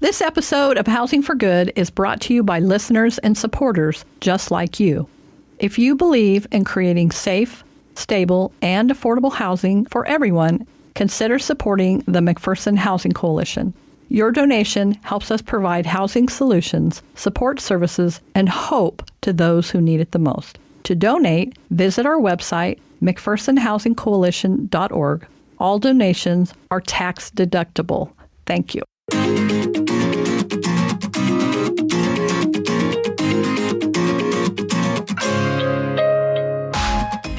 This episode of Housing for Good is brought to you by listeners and supporters just like you. If you believe in creating safe, stable, and affordable housing for everyone, consider supporting the McPherson Housing Coalition. Your donation helps us provide housing solutions, support services, and hope to those who need it the most. To donate, visit our website, McPhersonHousingCoalition.org. All donations are tax deductible. Thank you.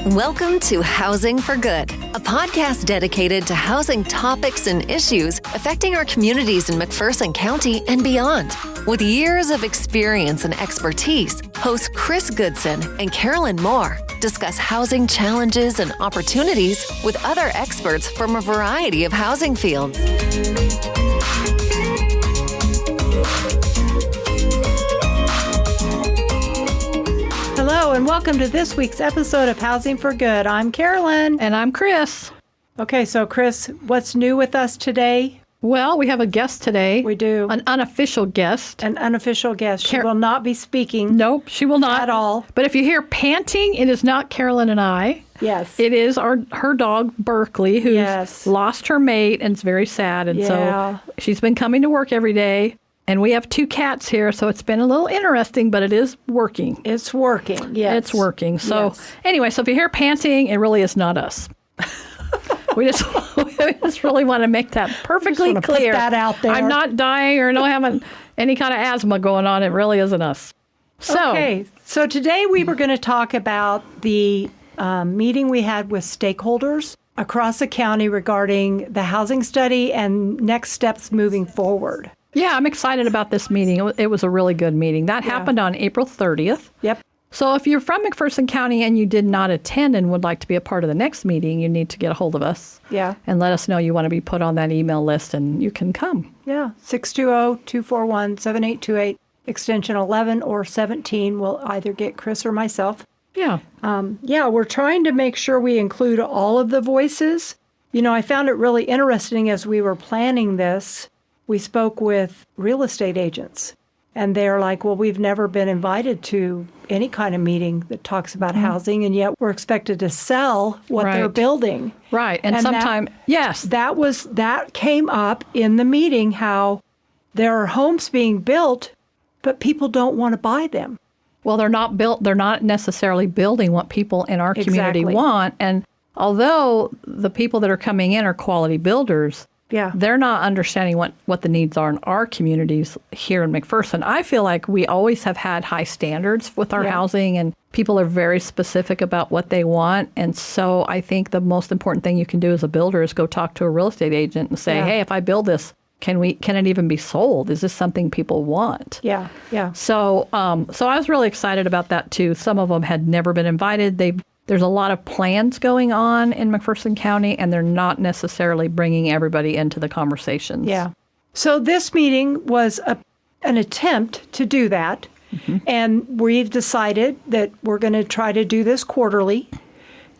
Welcome to Housing for Good, a podcast dedicated to housing topics and issues affecting our communities in McPherson County and beyond. With years of experience and expertise, hosts Chris Goodson and Karolyn Moore discuss housing challenges and opportunities with other experts from a variety of housing fields. Hello, and welcome to this week's episode of Housing for Good. I'm Karolyn. And I'm Chris. Okay, so Chris, what's new with us today? Well, we have a guest today. We do. An unofficial guest. An unofficial guest. She will not be speaking. Nope, she will not. At all. But if you hear panting, it is not Karolyn and I. Yes. It is her dog, Berkeley, who's lost her mate and is very sad. And so she's been coming to work every day. And we have 2 cats here, so it's been a little interesting, but it is working. It's working, yes. It's working. So anyway, so if you hear panting, it really is not us. we just really want to make that perfectly clear. Put that out there. I'm not dying or having any kind of asthma going on. It really isn't us. Okay, so today we were going to talk about the meeting we had with stakeholders across the county regarding the housing study and next steps moving forward. Yeah, I'm excited about this meeting. It was a really good meeting. That happened on April 30th. Yep. So if you're from McPherson County and you did not attend and would like to be a part of the next meeting, you need to get a hold of us. Yeah. And let us know you want to be put on that email list and you can come. Yeah, 620-241-7828, extension 11 or 17 will either get Chris or myself. Yeah. We're trying to make sure we include all of the voices. You know, I found it really interesting as we were planning this. We spoke with real estate agents, and they're like, well, we've never been invited to any kind of meeting that talks about housing, and yet we're expected to sell what they're building. Right. And sometimes, that came up in the meeting, how there are homes being built, but people don't want to buy them. Well, they're not built. They're not necessarily building what people in our community want. And although the people that are coming in are quality builders, they're not understanding what the needs are in our communities here in McPherson. I feel like we always have had high standards with our housing, and people are very specific about what they want. And so I think the most important thing you can do as a builder is go talk to a real estate agent and say, hey, if I build this, can it even be sold? Is this something people want? Yeah. So I was really excited about that too. Some of them had never been invited. There's a lot of plans going on in McPherson County, and they're not necessarily bringing everybody into the conversations. Yeah. So this meeting was an attempt to do that, and we've decided that we're going to try to do this quarterly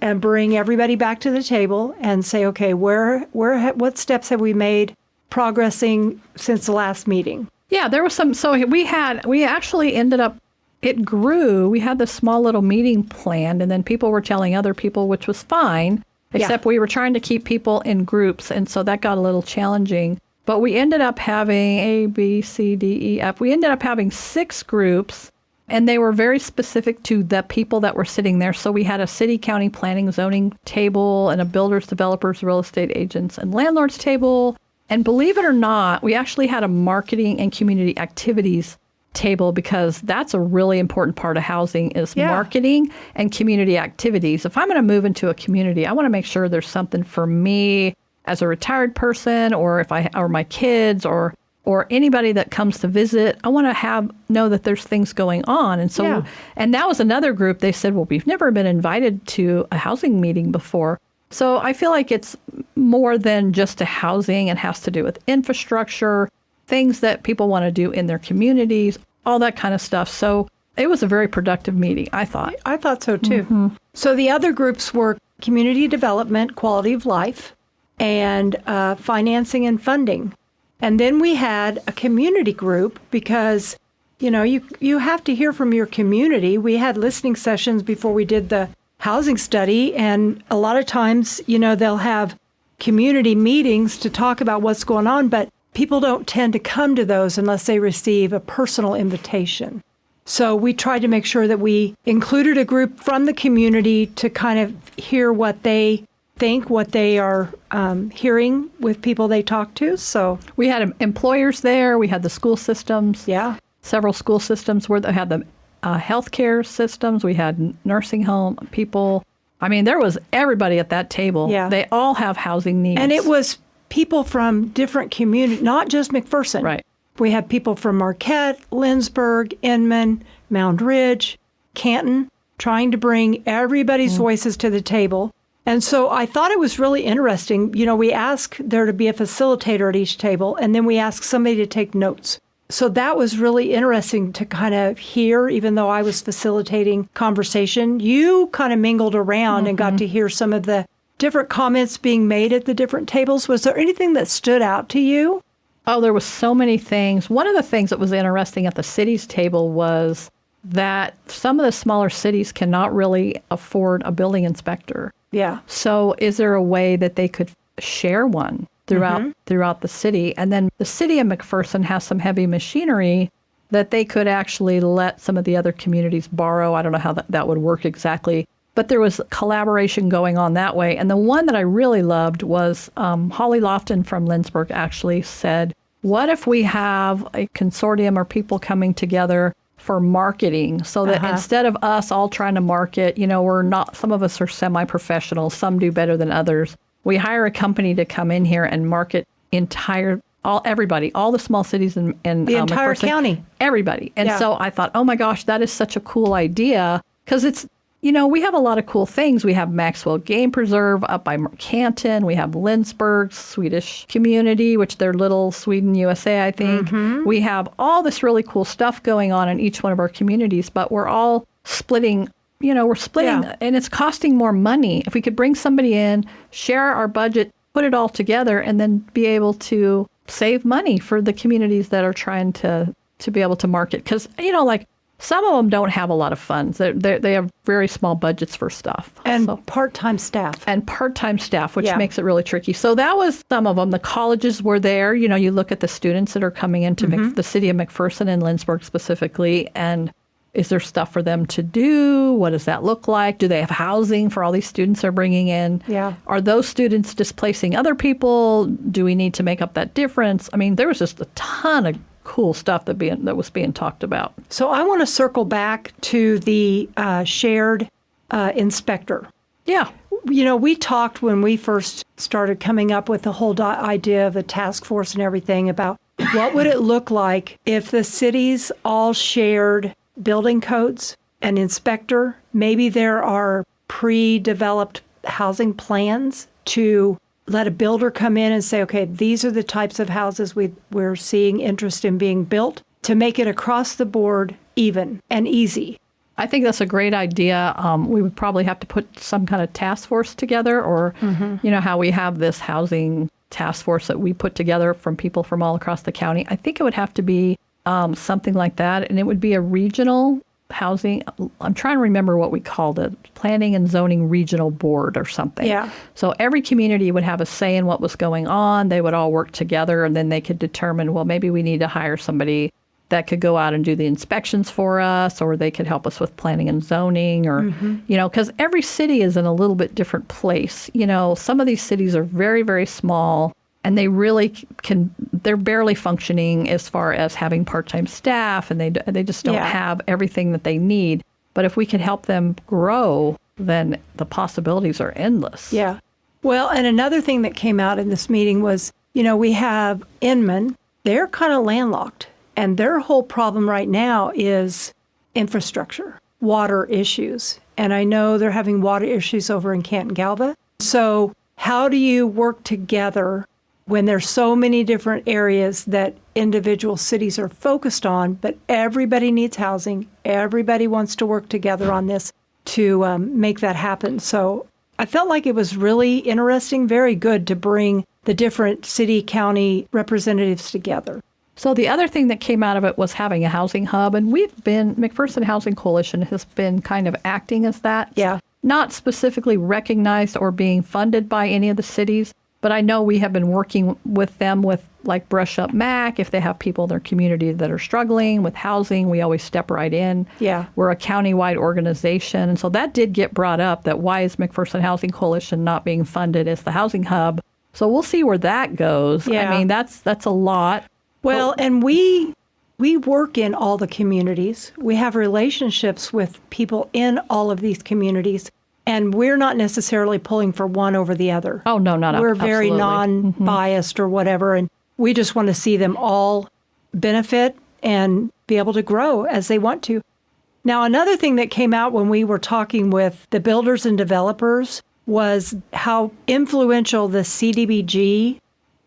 and bring everybody back to the table and say, okay, what steps have we made progressing since the last meeting? Yeah, there was some. So we actually ended up. It grew. We had this small little meeting planned, and then people were telling other people, which was fine, except we were trying to keep people in groups, and so that got a little challenging. But we ended up having A, B, C, D, E, F. We ended up having 6 groups, and they were very specific to the people that were sitting there. So we had a city, county, planning, zoning table, and a builders, developers, real estate agents, and landlords table. And believe it or not, we actually had a marketing and community activities table, because that's a really important part of housing is marketing and community activities. If I'm going to move into a community, I want to make sure there's something for me as a retired person, or or my kids, or anybody that comes to visit. I want to know that there's things going on. And so, and that was another group. They said, well, we've never been invited to a housing meeting before. So I feel like it's more than just a housing. It has to do with infrastructure, things that people want to do in their communities, all that kind of stuff. So it was a very productive meeting, I thought. I thought so, too. So the other groups were community development, quality of life, and financing and funding. And then we had a community group because, you have to hear from your community. We had listening sessions before we did the housing study. And a lot of times, they'll have community meetings to talk about what's going on, but people don't tend to come to those unless they receive a personal invitation. So we tried to make sure that we included a group from the community to kind of hear what they think, what they are hearing with people they talk to. So we had employers there. We had the school systems. Yeah. Several school systems where they had the healthcare systems. We had nursing home people. I mean, there was everybody at that table. Yeah. They all have housing needs. And it was people from different communities, not just McPherson. Right. We had people from Marquette, Lindsborg, Inman, Mound Ridge, Canton, trying to bring everybody's voices to the table. And so I thought it was really interesting. We ask there to be a facilitator at each table, and then we ask somebody to take notes. So that was really interesting to kind of hear, even though I was facilitating conversation. You kind of mingled around and got to hear some of the different comments being made at the different tables. Was there anything that stood out to you? Oh, there was so many things. One of the things that was interesting at the city's table was that some of the smaller cities cannot really afford a building inspector. Yeah. So is there a way that they could share one throughout the city? And then the city of McPherson has some heavy machinery that they could actually let some of the other communities borrow. I don't know how that would work exactly. But there was collaboration going on that way. And the one that I really loved was Holly Lofton from Lindsborg actually said, what if we have a consortium or people coming together for marketing so that instead of us all trying to market, we're not, some of us are semi-professionals, some do better than others. We hire a company to come in here and market everybody, all the small cities in the entire county. Everybody. And so I thought, oh my gosh, that is such a cool idea because it's, we have a lot of cool things. We have Maxwell Game Preserve up by Canton. We have Lindsborg's Swedish community, which they're Little Sweden, USA, I think. We have all this really cool stuff going on in each one of our communities, but we're all splitting, and it's costing more money. If we could bring somebody in, share our budget, put it all together, and then be able to save money for the communities that are trying to be able to market. Because, some of them don't have a lot of funds. They have very small budgets for stuff. And part-time staff. Which makes it really tricky. So that was some of them. The colleges were there. You look at the students that are coming into the city of McPherson and Lindsborg specifically, and is there stuff for them to do? What does that look like? Do they have housing for all these students they're bringing in? Yeah. Are those students displacing other people? Do we need to make up that difference? I mean, there was just a ton of cool stuff that was being talked about. So I want to circle back to the shared inspector. Yeah. We talked when we first started coming up with the whole idea of the task force and everything about what would it look like if the cities all shared building codes, an inspector. Maybe there are pre-developed housing plans to let a builder come in and say, okay, these are the types of houses we're seeing interest in being built, to make it across the board even and easy. I think that's a great idea. We would probably have to put some kind of task force together, or, how we have this housing task force that we put together from people from all across the county. I think it would have to be something like that, and it would be a regional housing. I'm trying to remember what we called it, Planning and Zoning Regional Board or something. Yeah. So every community would have a say in what was going on. They would all work together, and then they could determine, well, maybe we need to hire somebody that could go out and do the inspections for us, or they could help us with planning and zoning, or, because every city is in a little bit different place. Some of these cities are very, very small, and they really they're barely functioning as far as having part-time staff, and they just don't have everything that they need. But if we could help them grow, then the possibilities are endless. Yeah. Well, and another thing that came out in this meeting was, we have Inman. They're kind of landlocked, and their whole problem right now is infrastructure, water issues. And I know they're having water issues over in Canton Galva. So how do you work together when there's so many different areas that individual cities are focused on, but everybody needs housing, everybody wants to work together on this to make that happen. So I felt like it was really interesting, very good to bring the different city, county representatives together. So the other thing that came out of it was having a housing hub, and McPherson Housing Coalition has been kind of acting as that. Yeah. Not specifically recognized or being funded by any of the cities, but I know we have been working with them with like Brush Up Mac. If they have people in their community that are struggling with housing, we always step right in. Yeah. We're a countywide organization. And so that did get brought up, that why is McPherson Housing Coalition not being funded as the housing hub? So we'll see where that goes. Yeah. I mean, that's a lot. Well, and we work in all the communities. We have relationships with people in all of these communities, and we're not necessarily pulling for one over the other. Oh, no, not We're very absolutely. non-biased or whatever, and we just want to see them all benefit and be able to grow as they want to. Now, another thing that came out when we were talking with the builders and developers was how influential the CDBG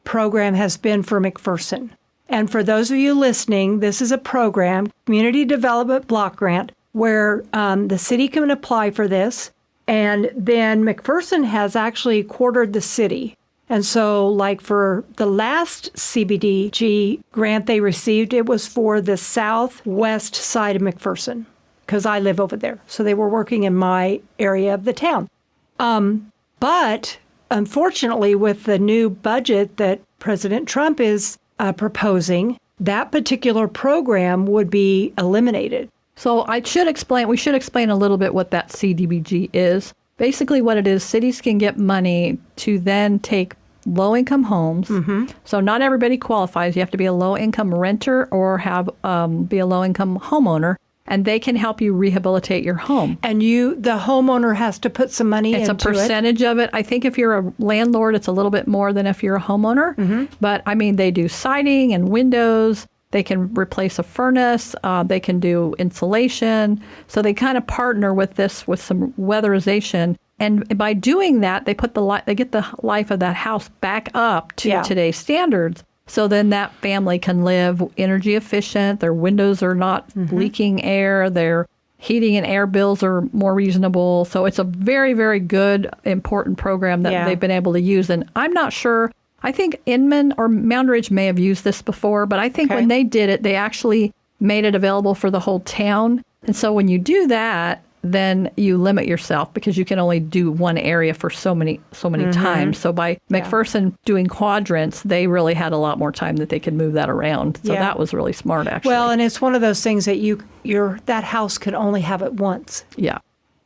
program has been for McPherson. And for those of you listening, this is a program, Community Development Block Grant, where the city can apply for this. And then McPherson has actually quartered the city. And so, like for the last CDBG grant they received, it was for the southwest side of McPherson, because I live over there. So they were working in my area of the town. But unfortunately, with the new budget that President Trump is proposing, that particular program would be eliminated. So we should explain a little bit what that CDBG is. Basically what it is, cities can get money to then take low-income homes. Mm-hmm. So not everybody qualifies. You have to be a low-income renter or be a low-income homeowner, and they can help you rehabilitate your home. And the homeowner has to put some money into it? It's a percentage of it. I think if you're a landlord, it's a little bit more than if you're a homeowner. Mm-hmm. But, I mean, they do siding and windows. They can replace a furnace. They can do insulation. So they kind of partner with this with some weatherization. And by doing that, they get the life of that house back up to today's standards. So then that family can live energy efficient. Their windows are not leaking air. Their heating and air bills are more reasonable. So it's a very, very good, important program that they've been able to use. And I'm not sure. I think Inman or Moundridge may have used this before, but I think when they did it, they actually made it available for the whole town. And so when you do that, then you limit yourself because you can only do one area for so many times. So by McPherson doing quadrants, they really had a lot more time that they could move that around. So that was really smart, actually. Well, and it's one of those things that that house could only have it once. Yeah.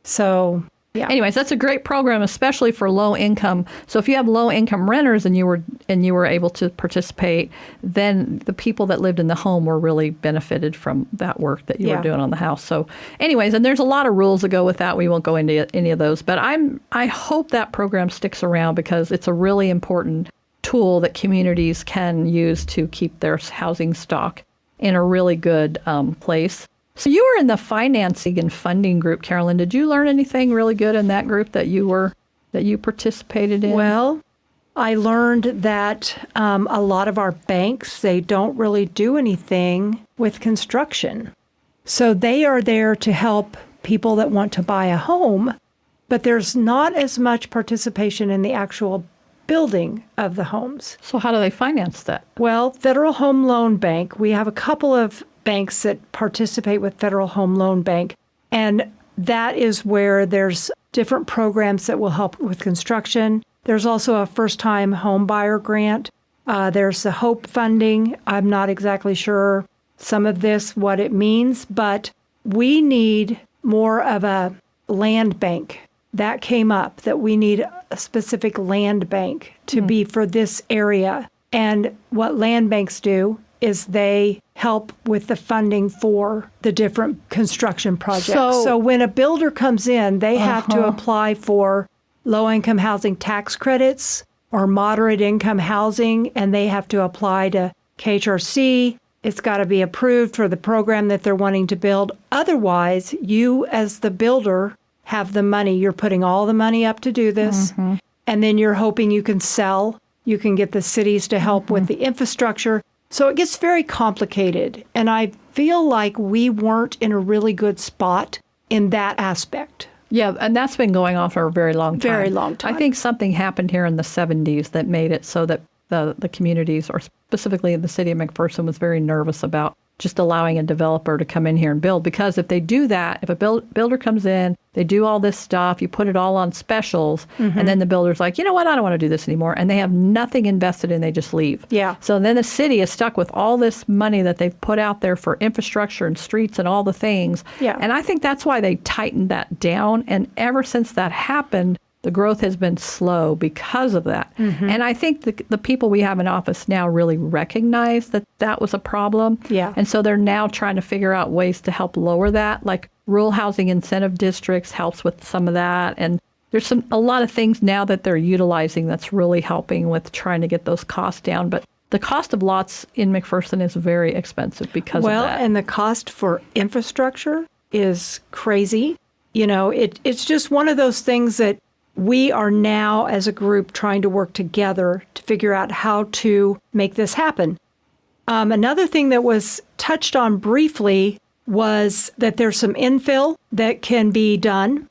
So, yeah. Anyways, that's a great program, especially for low income. So if you have low income renters and you were able to participate, then the people that lived in the home were really benefited from that work that you were doing on the house. So anyways, and there's a lot of rules that go with that. We won't go into any of those, but I hope that program sticks around because it's a really important tool that communities can use to keep their housing stock in a really good place. So you were in the financing and funding group, Karolyn. Did you learn anything really good in that group that you participated in? Well, I learned that a lot of our banks, they don't really do anything with construction. So they are there to help people that want to buy a home, but there's not as much participation in the actual building of the homes. So how do they finance that? Well, Federal Home Loan Bank, we have a couple of banks that participate with Federal Home Loan Bank, and that is where there's different programs that will help with construction. There's also a first-time home buyer grant. There's the HOPE funding. I'm not exactly sure some of this, what it means, but we need more of a land bank. That came up, that we need a specific land bank to be for this area. And what land banks do is they help with the funding for the different construction projects. So when a builder comes in, they have to apply for low-income housing tax credits or moderate-income housing, and they have to apply to KHRC. It's got to be approved for the program that they're wanting to build. Otherwise, you as the builder have the money. You're putting all the money up to do this, and then you're hoping you can sell. You can get the cities to help with the infrastructure. So it gets very complicated, and I feel like we weren't in a really good spot in that aspect. Yeah, and that's been going on for a very long time. Very long time. I think something happened here in the 70s that made it so that the communities, or specifically the city of McPherson, was very nervous about just allowing a developer to come in here and build. Because if they do that, if a builder comes in, they do all this stuff, you put it all on specials, and then the builder's like, you know what, I don't want to do this anymore. And they have nothing invested in, they just leave. Yeah. So then the city is stuck with all this money that they've put out there for infrastructure and streets and all the things. Yeah. And I think that's why they tightened that down. And ever since that happened, the growth has been slow because of that. And I think the people we have in office now really recognize that that was a problem. Yeah. And so they're now trying to figure out ways to help lower that. Like rural housing incentive districts helps with some of that. And there's a lot of things now that they're utilizing that's really helping with trying to get those costs down. But the cost of lots in McPherson is very expensive because of that. Well, and the cost for infrastructure is crazy. You know, it's just one of those things that we are now, as a group, trying to work together to figure out how to make this happen. Another thing that was touched on briefly was that there's some infill that can be done.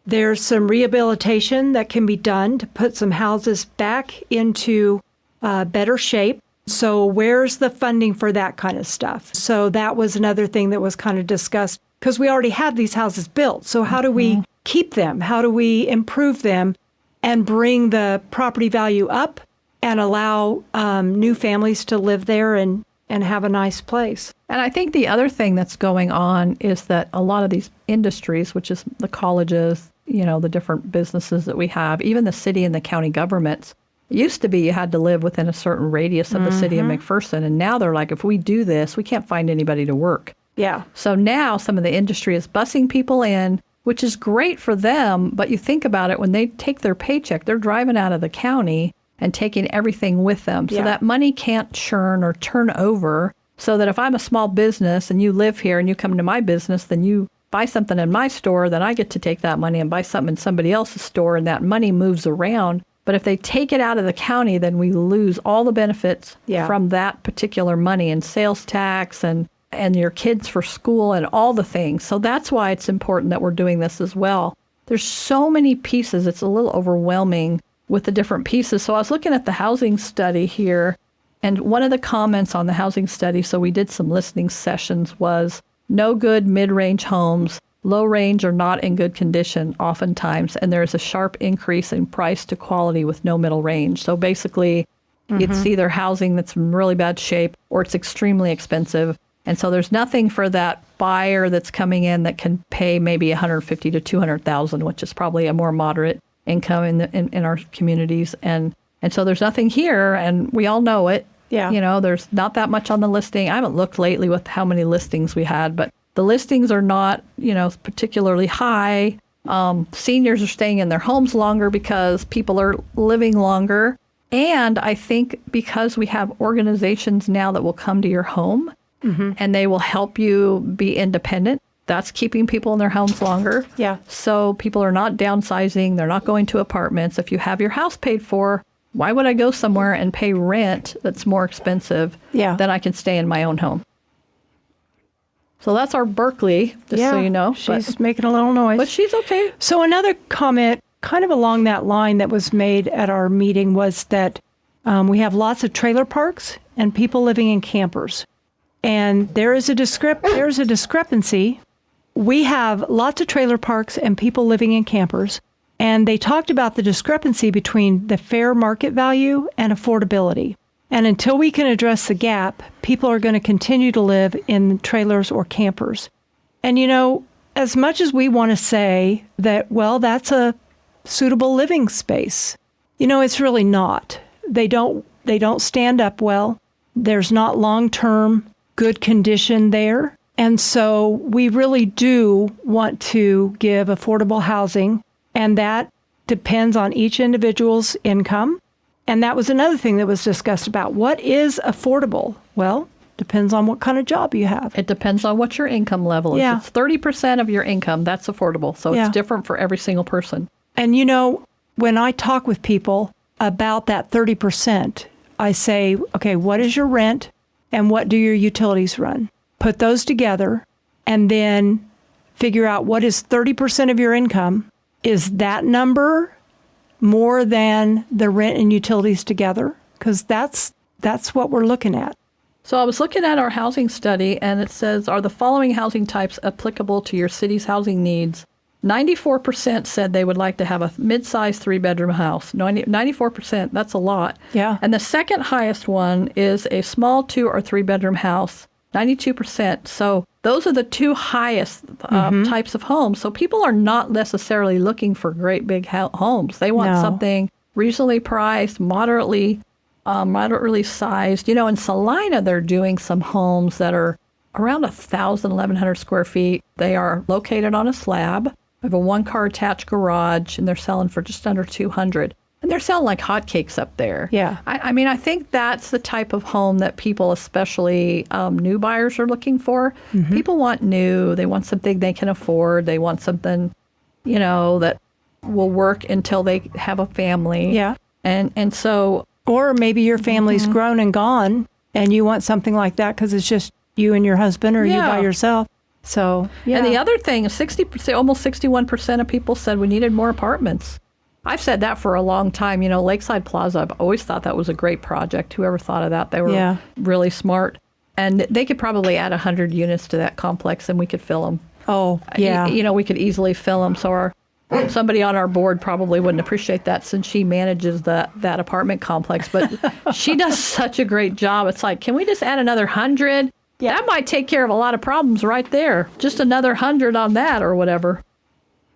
There's some rehabilitation that can be done to put some houses back into better shape. So where's the funding for that kind of stuff? So that was another thing that was kind of discussed, because we already have these houses built. So how do we keep them? How do we improve them and bring the property value up and allow new families to live there and have a nice place? And I think the other thing that's going on is that a lot of these industries, which is the colleges, you know, the different businesses that we have, even the city and the county governments, it used to be you had to live within a certain radius of the city of McPherson. And now they're like, if we do this, we can't find anybody to work. Yeah. So now some of the industry is busing people in, which is great for them. But you think about it, when they take their paycheck, they're driving out of the county and taking everything with them. So that money can't churn or turn over. So that if I'm a small business and you live here and you come to my business, then you buy something in my store, then I get to take that money and buy something in somebody else's store, and that money moves around. But if they take it out of the county, then we lose all the benefits from that particular money, and sales tax and your kids for school and all the things. So that's why it's important that we're doing this as well. There's so many pieces. It's a little overwhelming with the different pieces. So I was looking at the housing study here, and one of the comments on the housing study, so we did some listening sessions, was no good mid-range homes, low range or not in good condition oftentimes, and there's a sharp increase in price to quality with no middle range. So basically, it's either housing that's in really bad shape or it's extremely expensive. And so there's nothing for that buyer that's coming in that can pay maybe $150,000 to $200,000, which is probably a more moderate income in our communities. And so there's nothing here, and we all know it. Yeah. You know, there's not that much on the listing. I haven't looked lately with how many listings we had, but the listings are not, you know, particularly high. Seniors are staying in their homes longer because people are living longer. And I think because we have organizations now that will come to your home, and they will help you be independent. That's keeping people in their homes longer. Yeah. So people are not downsizing. They're not going to apartments. If you have your house paid for, why would I go somewhere and pay rent that's more expensive than I can stay in my own home? So that's our Berkeley, just so you know. She's making a little noise. But she's okay. So another comment kind of along that line that was made at our meeting was that we have lots of trailer parks and people living in campers. And there's a discrepancy. We have lots of trailer parks and people living in campers. And they talked about the discrepancy between the fair market value and affordability. And until we can address the gap, people are going to continue to live in trailers or campers. And, you know, as much as we want to say that, well, that's a suitable living space, you know, it's really not. They don't stand up well. There's not long-term good condition there. And so we really do want to give affordable housing, and that depends on each individual's income. And that was another thing that was discussed about what is affordable. Well, depends on what kind of job you have. It depends on what your income level is. Yeah. It's 30% of your income. That's affordable. So it's different for every single person. And, you know, when I talk with people about that 30%, I say, okay, what is your rent and what do your utilities run? Put those together and then figure out what is 30% of your income. Is that number more than the rent and utilities together? Because that's what we're looking at. So I was looking at our housing study, and it says, are the following housing types applicable to your city's housing needs? 94% said they would like to have a mid-sized 3-bedroom house. 94%, that's a lot. Yeah. And the second highest one is a small 2 or 3-bedroom house, 92%. So those are the two highest types of homes. So people are not necessarily looking for great big homes. They want something reasonably priced, moderately sized. In Salina, they're doing some homes that are around 1,100 square feet. They are located on a slab. They have a 1-car attached garage, and they're selling for just under $200. And they're selling like hotcakes up there. Yeah. I think that's the type of home that people, especially new buyers, are looking for. Mm-hmm. People want new. They want something they can afford. They want something, that will work until they have a family. Yeah. And so... Or maybe your family's grown and gone, and you want something like that because it's just you and your husband or you by yourself. So, yeah. And the other thing is almost 61% of people said we needed more apartments. I've said that for a long time. Lakeside Plaza, I've always thought that was a great project. Whoever thought of that, they were really smart. And they could probably add 100 units to that complex, and we could fill them. Oh, yeah. We could easily fill them. So somebody on our board probably wouldn't appreciate that since she manages that apartment complex. But she does such a great job. It's like, can we just add another 100? Yeah. That might take care of a lot of problems right there. Just another 100 on that or whatever.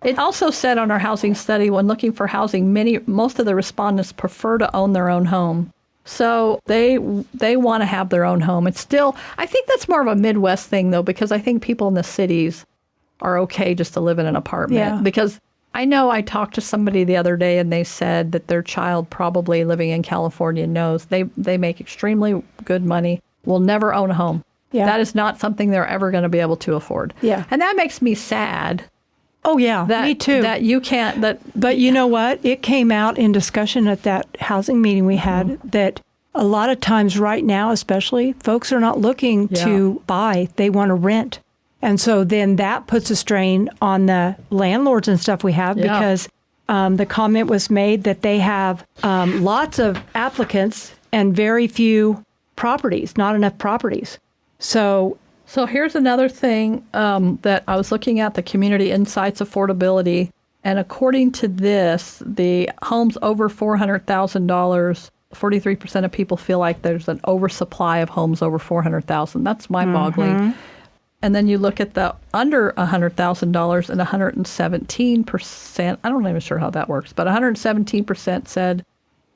It also said on our housing study, when looking for housing, most of the respondents prefer to own their own home. So they want to have their own home. It's still, I think that's more of a Midwest thing, though, because I think people in the cities are okay just to live in an apartment. Yeah. Because I know I talked to somebody the other day, and they said that their child, probably living in California, knows they make extremely good money, will never own a home. Yeah. That is not something they're ever going to be able to afford. Yeah. And that makes me sad. Oh, yeah, me too. That you can't. But you know what? It came out in discussion at that housing meeting we had that a lot of times right now, especially, folks are not looking to buy. They want to rent. And so then that puts a strain on the landlords and stuff we have because the comment was made that they have lots of applicants and very few properties, not enough properties. So here's another thing that I was looking at, the Community Insights affordability. And according to this, the homes over $400,000, 43% of people feel like there's an oversupply of homes over $400,000. That's mind-boggling. Mm-hmm. And then you look at the under $100,000 and 117%, I don't even sure how that works, but 117% said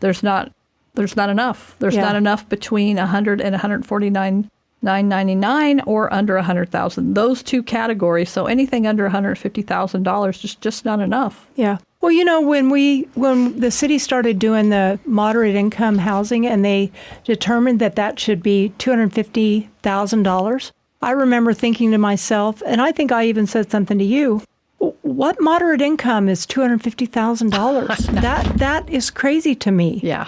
there's not enough. There's not enough between 100 and 149,999 or under 100,000. Those two categories. So anything under $150,000 is just not enough. Yeah. Well, when the city started doing the moderate income housing and they determined that should be $250,000, I remember thinking to myself, and I think I even said something to you, what moderate income is $250,000? That is crazy to me. Yeah.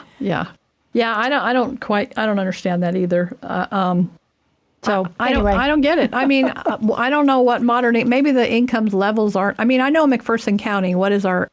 I don't understand that either. So anyway. I don't get it. I mean, I don't know what maybe the income levels aren't. I mean, I know McPherson County, what is our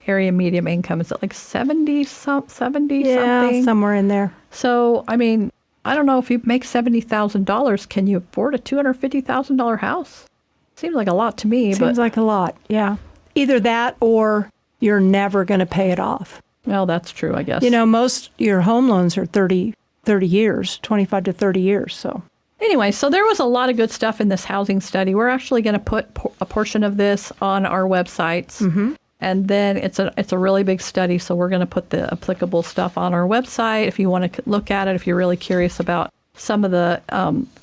area medium income? Is it like 70 something? Yeah, somewhere in there. So, I mean, I don't know, if you make $70,000, can you afford a $250,000 house? Seems like a lot to me. Seems like a lot, yeah. Either that or you're never going to pay it off. Well, that's true, I guess. Most your home loans are 30 years, 25 to 30 years, so. Anyway, so there was a lot of good stuff in this housing study. We're actually going to put a portion of this on our websites. Mm-hmm. And then it's a really big study, so we're going to put the applicable stuff on our website if you want to look at it, if you're really curious about some of the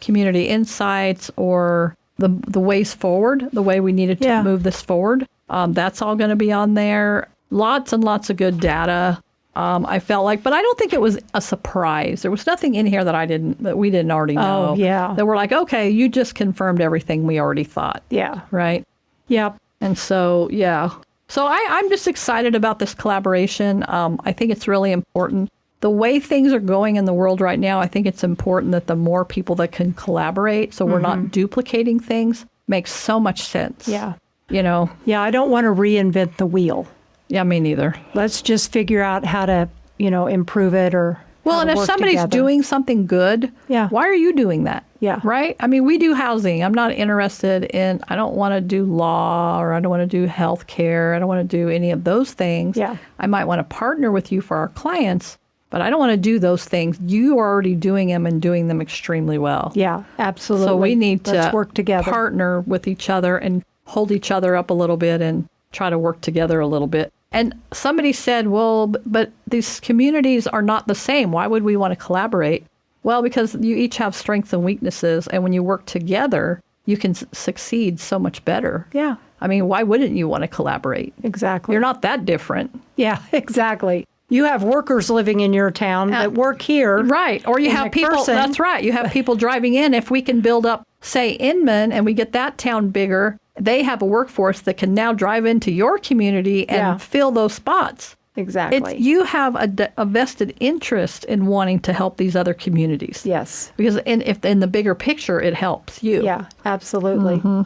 community insights or the ways forward, the way we needed to move this forward. That's all going to be on there. Lots and lots of good data. I felt like, but I don't think it was a surprise. There was nothing in here that we didn't already know. Oh, yeah. That we're like, okay, you just confirmed everything we already thought. Yeah. Right? Yep. And so, yeah. So I'm just excited about this collaboration. I think it's really important. The way things are going in the world right now, I think it's important that the more people that can collaborate, so we're not duplicating things. makes so much sense. Yeah. You know? Yeah, I don't want to reinvent the wheel. Yeah, me neither. Let's just figure out how to, improve it or Well, and if somebody's doing something good, why are you doing that? Yeah. Right? I mean, we do housing. I'm not interested in, I don't want to do law or I don't want to do health care. I don't want to do any of those things. Yeah. I might want to partner with you for our clients, but I don't want to do those things. You are already doing them and doing them extremely well. Yeah, absolutely. So we need Let's to work together. Partner with each other and hold each other up a little bit and try to work together a little bit. And somebody said, well, but these communities are not the same. Why would we want to collaborate? Well, because you each have strengths and weaknesses. And when you work together, you can succeed so much better. Yeah. I mean, why wouldn't you want to collaborate? Exactly. You're not that different. Yeah, exactly. You have workers living in your town that work here. Right. Or you have people, that's right. You have people driving in. If we can build up, say, Inman, and we get that town bigger, they have a workforce that can now drive into your community and fill those spots. Exactly. You have a vested interest in wanting to help these other communities. Yes. Because in the bigger picture, it helps you. Yeah, absolutely. Mm-hmm.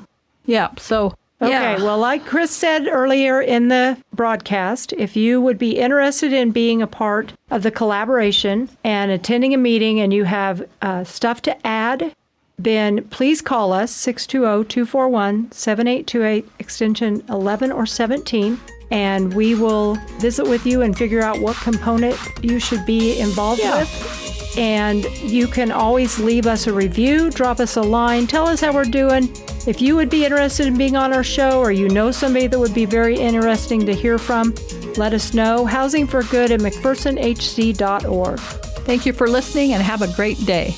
Yeah. So, okay. Well, like Chris said earlier in the broadcast, if you would be interested in being a part of the collaboration and attending a meeting and you have stuff to add, then please call us 620-241-7828, extension 11 or 17, and we will visit with you and figure out what component you should be involved with. And you can always leave us a review, drop us a line, tell us how we're doing. If you would be interested in being on our show or you know somebody that would be very interesting to hear from, let us know. Housing for Good at McPhersonHC.org. Thank you for listening and have a great day.